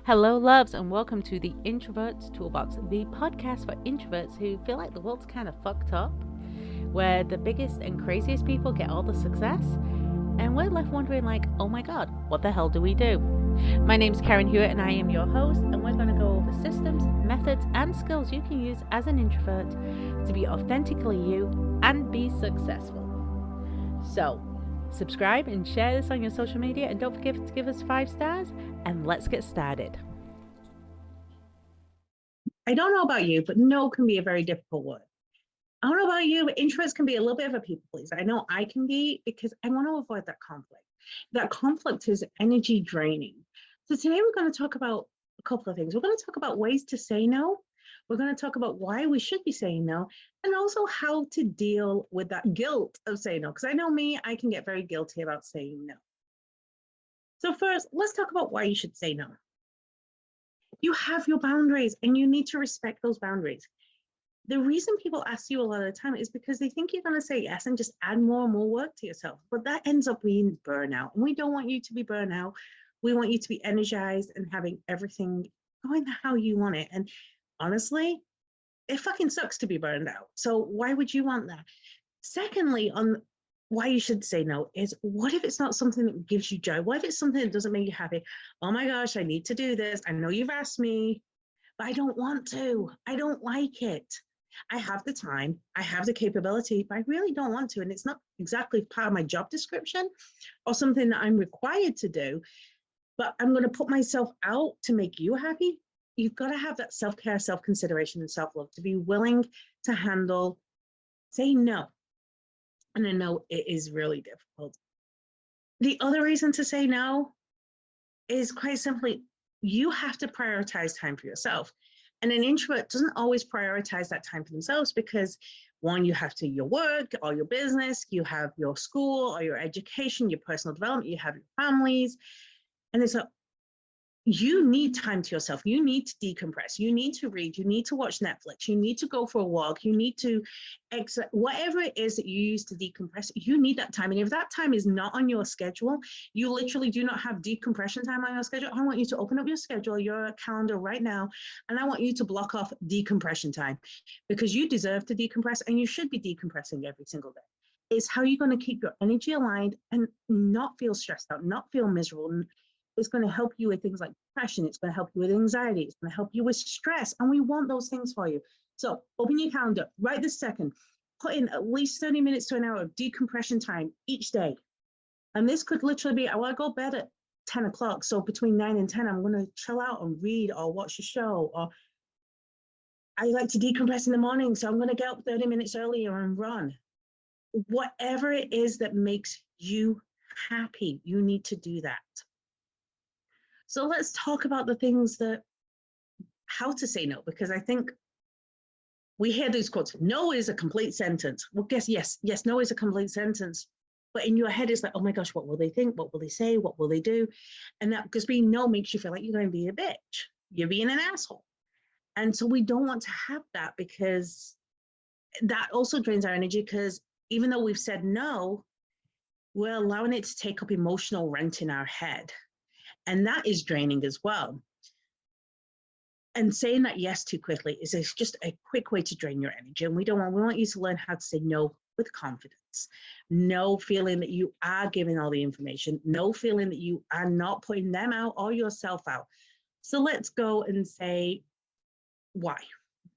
Hello, loves, and welcome to the Introverts Toolbox, the podcast for introverts who feel like the world's kind of fucked up, where the biggest and craziest people get all the success, and we're left wondering, like, oh my god, what the hell do we do? My name's Karen Hewitt, and I am your host, and we're going to go over systems, methods, and skills you can use as an introvert to be authentically you and be successful. So, subscribe and share this on your social media, and don't forget to give us 5 stars, and let's get started. I don't know about you, but no can be a very difficult word. I don't know about you, but introverts can be a little bit of a people pleaser. I know I can be because I want to avoid that conflict. That conflict is energy draining. So today we're going to talk about a couple of things. We're going to talk about ways to say no. We're going to talk about why we should be saying no, and also how to deal with that guilt of saying no. Because I know me, I can get very guilty about saying no. So first, let's talk about why you should say no. You have your boundaries and you need to respect those boundaries. The reason people ask you a lot of the time is because they think you're going to say yes and just add more and more work to yourself. But that ends up being burnout. And we don't want you to be burnout. We want you to be energized and having everything going how you want it. And honestly, it fucking sucks to be burned out. So why would you want that? Secondly, on why you should say no is, what if it's not something that gives you joy? What if it's something that doesn't make you happy? Oh my gosh, I need to do this. I know you've asked me, but I don't want to. I don't like it. I have the time, I have the capability, but I really don't want to. And it's not exactly part of my job description or something that I'm required to do, but I'm going to put myself out to make you happy. You've got to have that self-care, self-consideration, and self-love to be willing to handle saying no. And I know it is really difficult. The other reason to say no is quite simply, you have to prioritize time for yourself. And an introvert doesn't always prioritize that time for themselves because, one, you have to your work or your business, you have your school or your education, your personal development, you have your families. And it's a, you need time to yourself. You need to decompress. You need to read. You need to watch Netflix. You need to go for a walk. You need to exit, whatever it is that you use to decompress, you need that time. And if that time is not on your schedule, you literally do not have decompression time on your schedule, I want you to open up your schedule, your calendar right now, and I want you to block off decompression time because you deserve to decompress and you should be decompressing every single day. It's how you're going to keep your energy aligned and not feel stressed out, not feel miserable. It's going to help you with things like depression. It's going to help you with anxiety. It's going to help you with stress. And we want those things for you. So open your calendar right this second. Put in at least 30 minutes to an hour of decompression time each day. And this could literally be, I want to go to bed at 10 o'clock. So between 9 and 10, I'm going to chill out and read or watch a show. Or I like to decompress in the morning. So I'm going to get up 30 minutes earlier and run. Whatever it is that makes you happy, you need to do that. So let's talk about the things that, how to say no, because I think we hear these quotes, no is a complete sentence. Well, yes, no is a complete sentence. But in your head, it's like, oh my gosh, what will they think? What will they say? What will they do? And that, because being no makes you feel like you're going to be a bitch. You're being an asshole. And so we don't want to have that because that also drains our energy because even though we've said no, we're allowing it to take up emotional rent in our head. And that is draining as well. And saying that yes too quickly is just a quick way to drain your energy. And we want you to learn how to say no with confidence. No feeling that you are giving all the information. No feeling that you are not putting them out or yourself out. So let's go and say, why?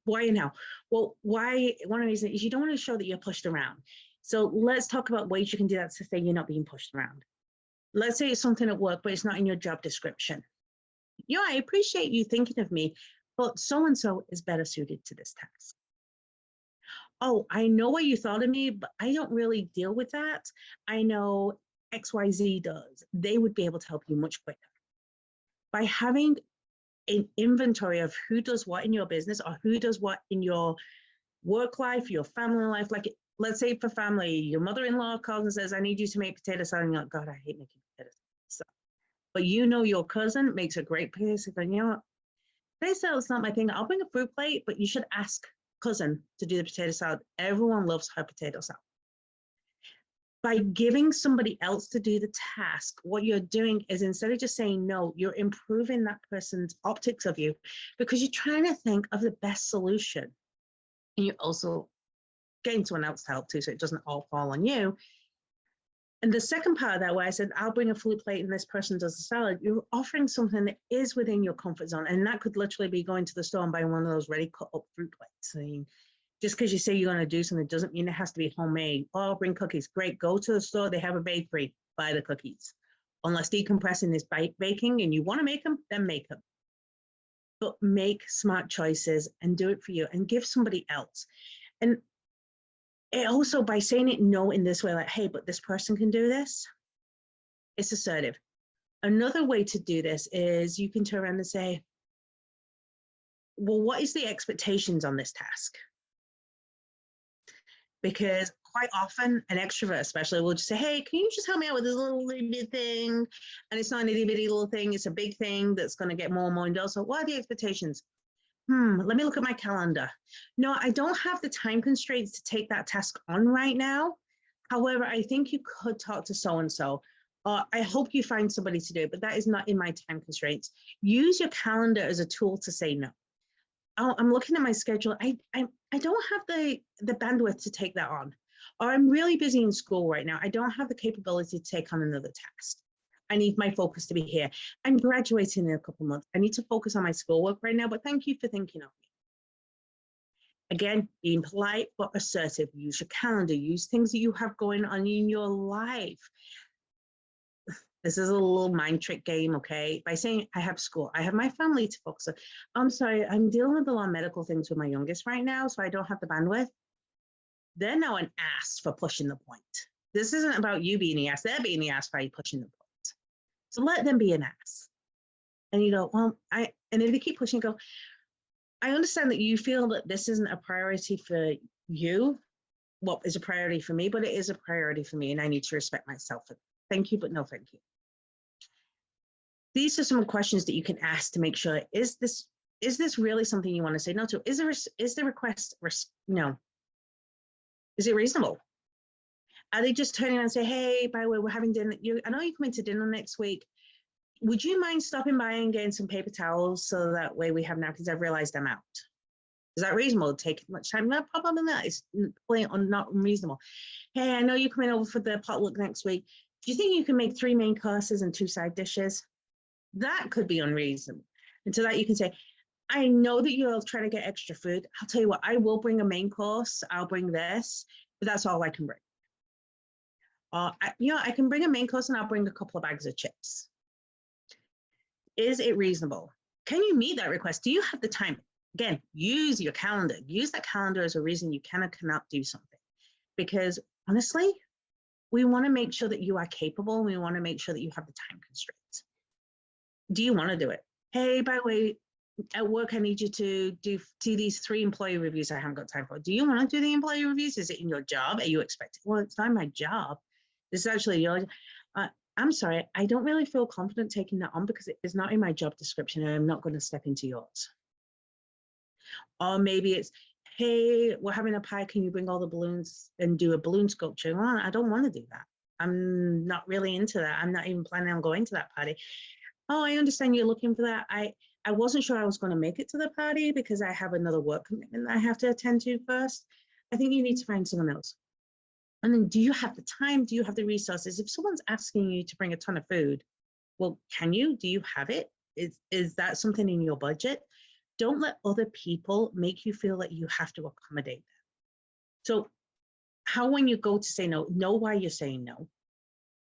Why and how? Well, why? One reason is you don't want to show that you're pushed around. So let's talk about ways you can do that to say you're not being pushed around. Let's say it's something at work, but it's not in your job description. Yeah, I appreciate you thinking of me, but so-and-so is better suited to this task. Oh, I know what you thought of me, but I don't really deal with that. I know XYZ does. They would be able to help you much quicker. By having an inventory of who does what in your business or who does what in your work life, your family life, like let's say for family, your mother-in-law calls and says, I need you to make potato salad. And you're like, God, I hate making potato salad. But you know your cousin makes a great potato salad. You know what? Potato salad's not my thing. I'll bring a fruit plate, but you should ask cousin to do the potato salad. Everyone loves her potato salad. By giving somebody else to do the task, what you're doing is instead of just saying no, you're improving that person's optics of you because you're trying to think of the best solution. And you're also getting someone else to help too, so it doesn't all fall on you. And the second part of that, where I said, I'll bring a fruit plate and this person does the salad, you're offering something that is within your comfort zone. And that could literally be going to the store and buying one of those ready cut up fruit plates. I mean, just because you say you're going to do something doesn't mean it has to be homemade. Oh, bring cookies. Great. Go to the store. They have a bakery. Buy the cookies. Unless decompressing is baking and you want to make them, then make them. But make smart choices and do it for you and give somebody else. And it also, by saying it no in this way, like, hey, but this person can do this, it's assertive. Another way to do this is you can turn around and say, well, what is the expectations on this task? Because quite often an extrovert especially will just say, hey, can you just help me out with this little bitty thing? And it's not an itty bitty little thing, it's a big thing that's going to get more and more indoors. So what are the expectations? Let me look at my calendar. No, I don't have the time constraints to take that task on right now. However, I think you could talk to so-and-so. I hope you find somebody to do it, but that is not in my time constraints. Use your calendar as a tool to say no. I'm looking at my schedule. I don't have the bandwidth to take that on. Or I'm really busy in school right now. I don't have the capability to take on another task. I need my focus to be here. I'm graduating in a couple months. I need to focus on my schoolwork right now, but thank you for thinking of me. Again, being polite but assertive. Use your calendar. Use things that you have going on in your life. This is a little mind trick game, okay? By saying I have school, I have my family to focus on. I'm sorry, I'm dealing with a lot of medical things with my youngest right now, so I don't have the bandwidth. They're now an ass for pushing the point. This isn't about you being the ass. They're being the ass by pushing the point. So let them be an ass. And you go, well, and if they keep pushing, go, I understand that you feel that this isn't a priority for you. What is a priority for me, but it is a priority for me, and I need to respect myself. Thank you, but no thank you. These are some questions that you can ask to make sure, is this really something you want to say no to? Is the request, no? Is it reasonable? Are they just turning around and say, hey, by the way, we're having dinner. I know you're coming to dinner next week. Would you mind stopping by and getting some paper towels so that way we have napkins? I've realized I'm out. Is that reasonable to take much time? No, probably not. It's not unreasonable. Hey, I know you're coming over for the potluck next week. Do you think you can make 3 main courses and 2 side dishes? That could be unreasonable. And to that you can say, I know that you'll try to get extra food. I'll tell you what, I will bring a main course. I'll bring this, but that's all I can bring. I can bring a main course and I'll bring a couple of bags of chips. Is it reasonable? Can you meet that request? Do you have the time? Again, use your calendar. Use that calendar as a reason you can or cannot do something. Because honestly, we want to make sure that you are capable. We want to make sure that you have the time constraints. Do you want to do it? Hey, by the way, at work, I need you to do these 3 employee reviews I haven't got time for. Do you want to do the employee reviews? Is it in your job? Are you expected? Well, it's not my job. This is actually your I'm sorry, I don't really feel confident taking that on because it is not in my job description and I'm not going to step into yours. Or maybe it's, hey, we're having a pie. Can you bring all the balloons and do a balloon sculpture? Well, I don't want to do that. I'm not really into that. I'm not even planning on going to that party. Oh, I understand you're looking for that. I wasn't sure I was going to make it to the party because I have another work commitment that I have to attend to first. I think you need to find someone else. And then do you have the time? Do you have the resources? If someone's asking you to bring a ton of food, well, can you? Do you have it? Is that something in your budget? Don't let other people make you feel that you have to accommodate them. So how, when you go to say no, know why you're saying no.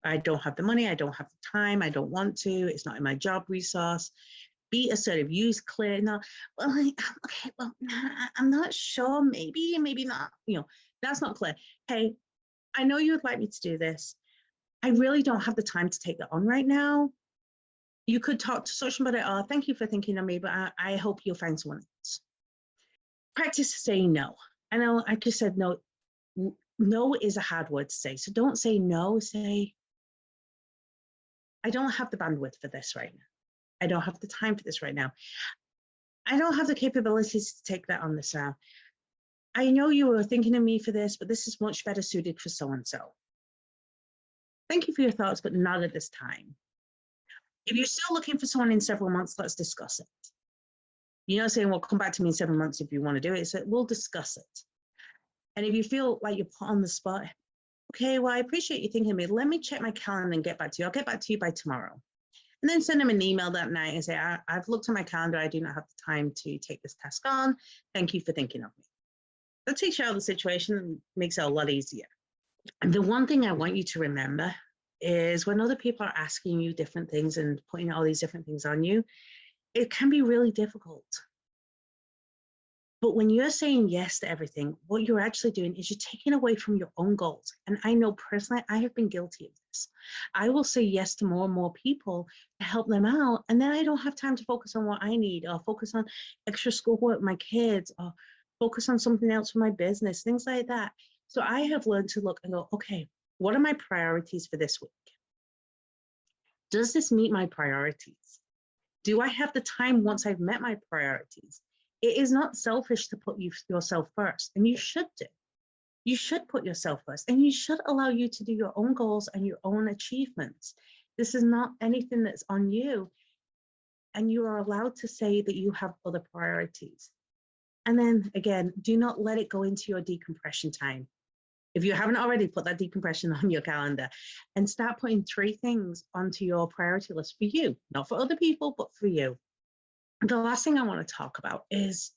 I don't have the money. I don't have the time. I don't want to. It's not in my job resource. Be assertive. Use clear. No, well, okay, well, I'm not sure. Maybe not. That's not clear. Hey, I know you would like me to do this. I really don't have the time to take that on right now. You could talk to social media. Oh, thank you for thinking of me, but I hope you'll find someone else. Practice saying no. I know I just said no. No is a hard word to say. So don't say no. Say, I don't have the bandwidth for this right now. I don't have the time for this right now. I don't have the capabilities to take that on this now. I know you were thinking of me for this, but this is much better suited for so-and-so. Thank you for your thoughts, but not at this time. If you're still looking for someone in several months, let's discuss it. You're not saying, well, come back to me in 7 months if you want to do it. So we'll discuss it. And if you feel like you're put on the spot, okay, well, I appreciate you thinking of me. Let me check my calendar and get back to you. I'll get back to you by tomorrow. And then send them an email that night and say, I've looked at my calendar. I do not have the time to take this task on. Thank you for thinking of me. That takes you out of the situation and makes it a lot easier. And the one thing I want you to remember is when other people are asking you different things and putting all these different things on you, it can be really difficult. But when you're saying yes to everything, what you're actually doing is you're taking away from your own goals. And I know personally, I have been guilty of this. I will say yes to more and more people to help them out. And then I don't have time to focus on what I need, or focus on extra schoolwork with my kids, or focus on something else for my business, things like that. So I have learned to look and go, okay, what are my priorities for this week? Does this meet my priorities? Do I have the time once I've met my priorities? It is not selfish to put yourself first, and you should do. You should put yourself first, and you should allow you to do your own goals and your own achievements. This is not anything that's on you, and you are allowed to say that you have other priorities. And then again, do not let it go into your decompression time. If you haven't already, put that decompression on your calendar and start putting 3 things onto your priority list for you, not for other people, but for you. The last thing I want to talk about is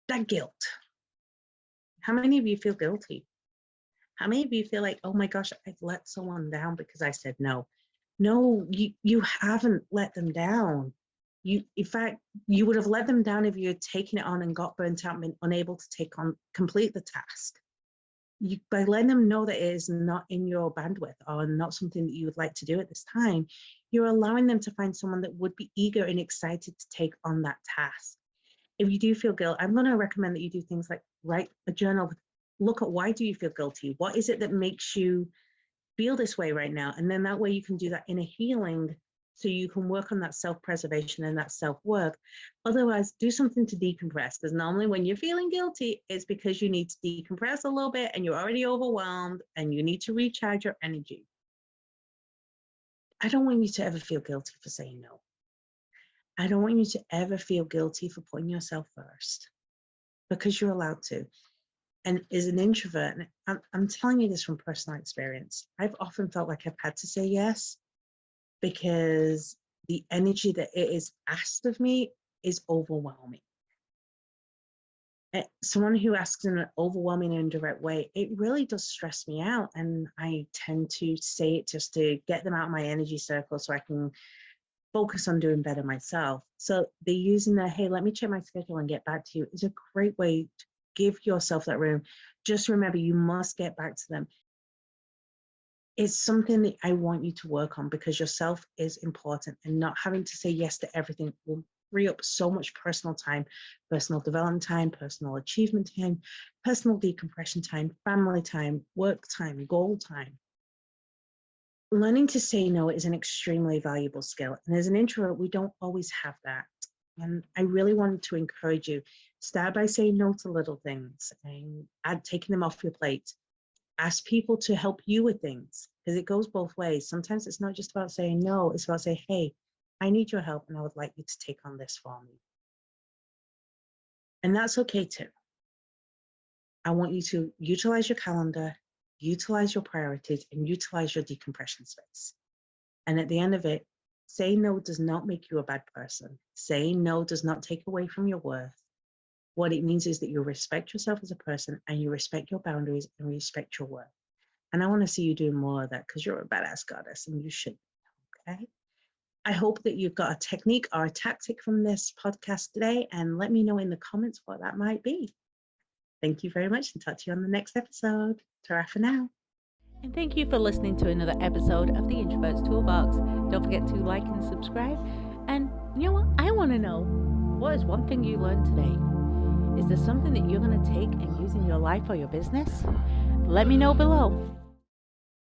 that guilt. How many of you feel guilty? How many of you feel like, oh my gosh, I've let someone down because I said no? No, you haven't let them down. In fact, you would have let them down if you had taken it on and got burnt out and been unable to complete the task. By letting them know that it is not in your bandwidth or not something that you would like to do at this time, you're allowing them to find someone that would be eager and excited to take on that task. If you do feel guilt, I'm going to recommend that you do things like write a journal, look at why do you feel guilty? What is it that makes you feel this way right now? And then that way you can do that inner healing so you can work on that self-preservation and that self-work. Otherwise, do something to decompress, because normally when you're feeling guilty, it's because you need to decompress a little bit and you're already overwhelmed and you need to recharge your energy. I don't want you to ever feel guilty for saying no. I don't want you to ever feel guilty for putting yourself first, because you're allowed to. And as an introvert, and I'm telling you this from personal experience, I've often felt like I've had to say yes, because the energy that it is asked of me is overwhelming. Someone who asks in an overwhelming and indirect way, it really does stress me out. And I tend to say it just to get them out of my energy circle so I can focus on doing better myself. So they're using the, hey, let me check my schedule and get back to you, is a great way to give yourself that room. Just remember, you must get back to them. It's something that I want you to work on, because yourself is important, and not having to say yes to everything will free up so much personal time, personal development time, personal achievement time, personal decompression time, family time, work time, goal time. Learning to say no is an extremely valuable skill. And as an introvert, we don't always have that. And I really wanted to encourage you, start by saying no to little things and taking them off your plate. Ask people to help you with things, because it goes both ways. Sometimes it's not just about saying no, it's about saying, hey, I need your help and I would like you to take on this for me. And that's okay too. I want you to utilize your calendar, utilize your priorities, and utilize your decompression space. And at the end of it, saying no does not make you a bad person. Saying no does not take away from your worth. What it means is that you respect yourself as a person, and you respect your boundaries and respect your worth. And I want to see you doing more of that, because you're a badass goddess and you should. Okay. I hope that you've got a technique or a tactic from this podcast today, and let me know in the comments what that might be. Thank you very much, and talk to you on the next episode. Ta-ra for now. And thank you for listening to another episode of the Introverts Toolbox. Don't forget to like and subscribe. And you know what? I want to know, what is one thing you learned today? Is there something that you're going to take and use in your life or your business? Let me know below.